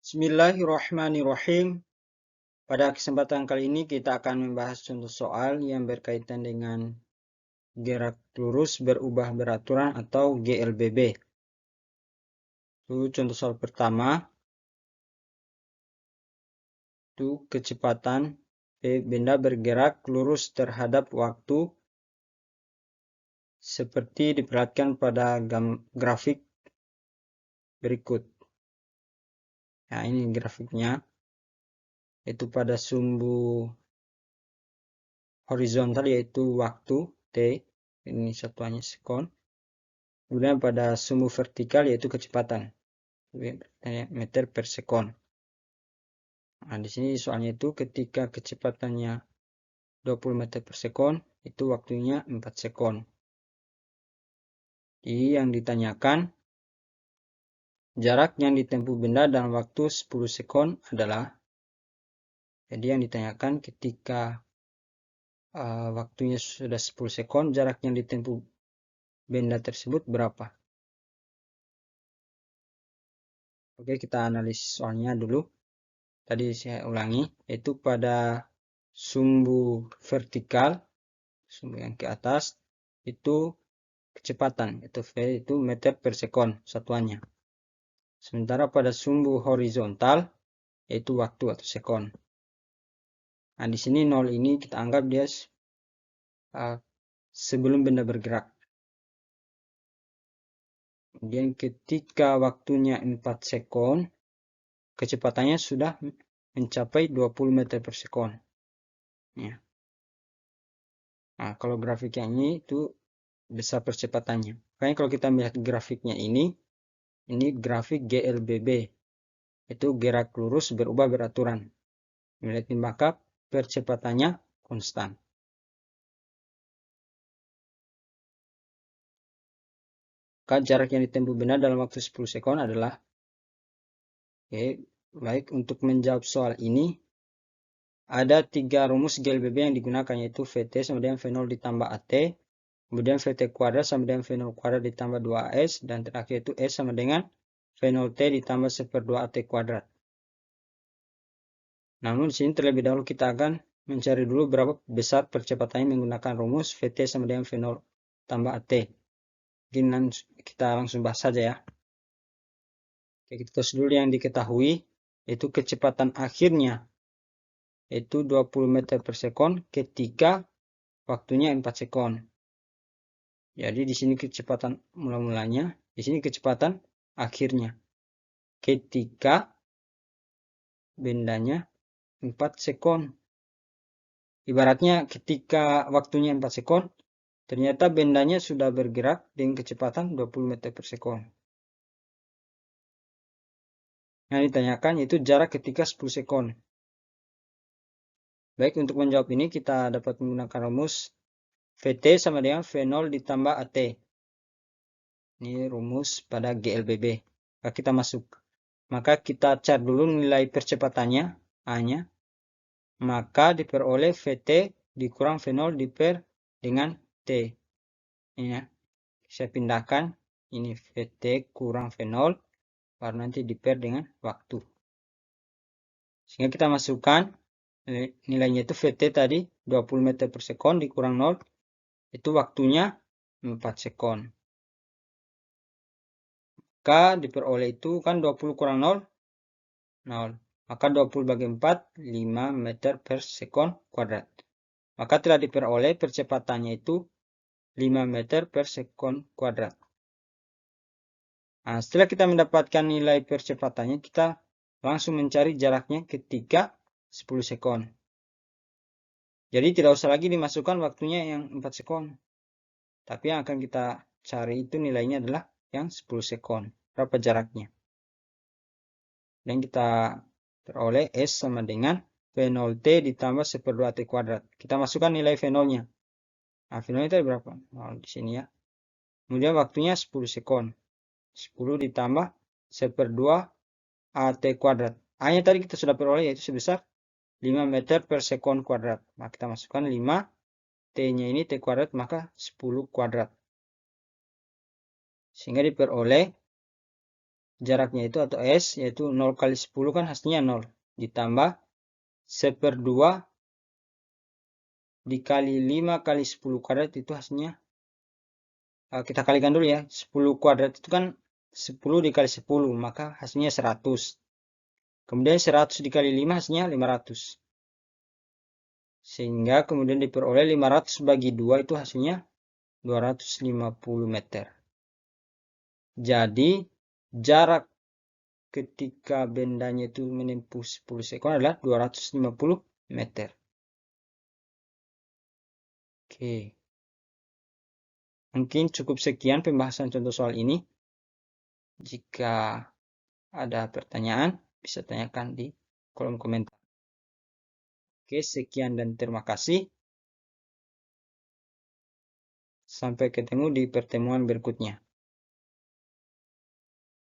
Bismillahirrahmanirrahim. Pada kesempatan kali ini kita akan membahas contoh soal yang berkaitan dengan gerak lurus berubah beraturan atau GLBB. Itu contoh soal pertama. Itu kecepatan benda bergerak lurus terhadap waktu seperti diperlihatkan pada grafik berikut. Nah, ini grafiknya. Itu pada sumbu horizontal yaitu waktu T, ini satuannya sekon. Kemudian pada sumbu vertikal yaitu kecepatan meter per sekon. Nah, di sini soalnya itu ketika kecepatannya 20 meter per sekon, itu waktunya 4 sekon. Jadi yang ditanyakan jarak yang ditempuh benda dalam waktu 10 sekon adalah, jadi yang ditanyakan ketika waktunya sudah 10 sekon, jarak yang ditempuh benda tersebut berapa? Oke, kita analisis soalnya dulu. Tadi saya ulangi, yaitu pada sumbu vertikal, sumbu yang ke atas, itu kecepatan, itu meter per sekon satuannya. Sementara pada sumbu horizontal, yaitu waktu atau sekon. Nah, di sini 0 ini kita anggap dia sebelum benda bergerak. Kemudian ketika waktunya 4 sekon, kecepatannya sudah mencapai 20 meter per sekon. Ya. Nah, kalau grafiknya ini itu besar percepatannya. Makanya kalau kita melihat grafiknya ini grafik GLBB. Itu gerak lurus berubah beraturan. Maka percepatannya konstan. Maka jarak yang ditempuh benda dalam waktu 10 sekon adalah, baik untuk menjawab soal ini, ada 3 rumus GLBB yang digunakan, yaitu VT sama dengan V0 ditambah AT, kemudian VT kuadrat sama dengan V0 kuadrat ditambah 2AS, dan terakhir itu S sama dengan V0T ditambah 1/2 AT kuadrat. Namun di sini terlebih dahulu kita akan mencari dulu berapa besar percepatannya menggunakan rumus VT sama dengan V0 tambah AT. Mungkin kita langsung bahas saja ya. Oke, kita tes dulu yang diketahui, yaitu kecepatan akhirnya, yaitu 20 meter per sekon ketika waktunya 4 sekon. Jadi di sini kecepatan mula-mulanya, di sini kecepatan akhirnya ketika bendanya 4 sekon. Ibaratnya ketika waktunya 4 sekon, ternyata bendanya sudah bergerak dengan kecepatan 20 meter per sekon. Yang ditanyakan yaitu jarak ketika 10 sekon. Baik, untuk menjawab ini kita dapat menggunakan rumus VT sama dengan V0 ditambah AT. Ini rumus pada GLBB. Maka kita masuk. Maka kita cari dulu nilai percepatannya, A-nya. Maka diperoleh VT dikurang V0 diper dengan T. Ini ya. Saya pindahkan. Ini VT kurang V0. Baru nanti diper dengan waktu. Sehingga kita masukkan nilainya itu VT tadi 20 meter per sekon dikurang 0. Itu waktunya 4 sekon. Maka diperoleh itu kan 20 kurang 0. 0. Maka 20 bagi 4, 5 meter per sekon kuadrat. Maka telah diperoleh percepatannya itu 5 meter per sekon kuadrat. Nah, setelah kita mendapatkan nilai percepatannya, kita langsung mencari jaraknya ketika 10 sekon. Jadi tidak usah lagi dimasukkan waktunya yang 4 sekon. Tapi yang akan kita cari itu nilainya adalah yang 10 sekon. Berapa jaraknya? Dan kita peroleh S sama dengan V0T ditambah 1/2 T kuadrat. Kita masukkan nilai V0-nya. Nah, V0-nya tadi berapa? Nah, di sini ya. Kemudian waktunya 10 sekon. 10 ditambah 1/2 AT kuadrat. A-nya tadi kita sudah peroleh yaitu sebesar 5 meter per sekon kuadrat. Nah, kita masukkan 5. T-nya ini T kuadrat, maka 10 kuadrat. Sehingga diperoleh jaraknya itu atau S, yaitu 0 kali 10 kan hasilnya 0. Ditambah 1/2 dikali 5 kali 10 kuadrat itu hasilnya, kita kalikan dulu ya, 10 kuadrat itu kan 10 dikali 10, maka hasilnya 100. Kemudian 100 dikali 5 hasilnya 500. Sehingga kemudian diperoleh 500 bagi 2 itu hasilnya 250 meter. Jadi jarak ketika bendanya itu menempuh 10 sekon adalah 250 meter. Oke. Mungkin cukup sekian pembahasan contoh soal ini. Jika ada pertanyaan, bisa tanyakan di kolom komentar. Oke, sekian dan terima kasih. Sampai ketemu di pertemuan berikutnya.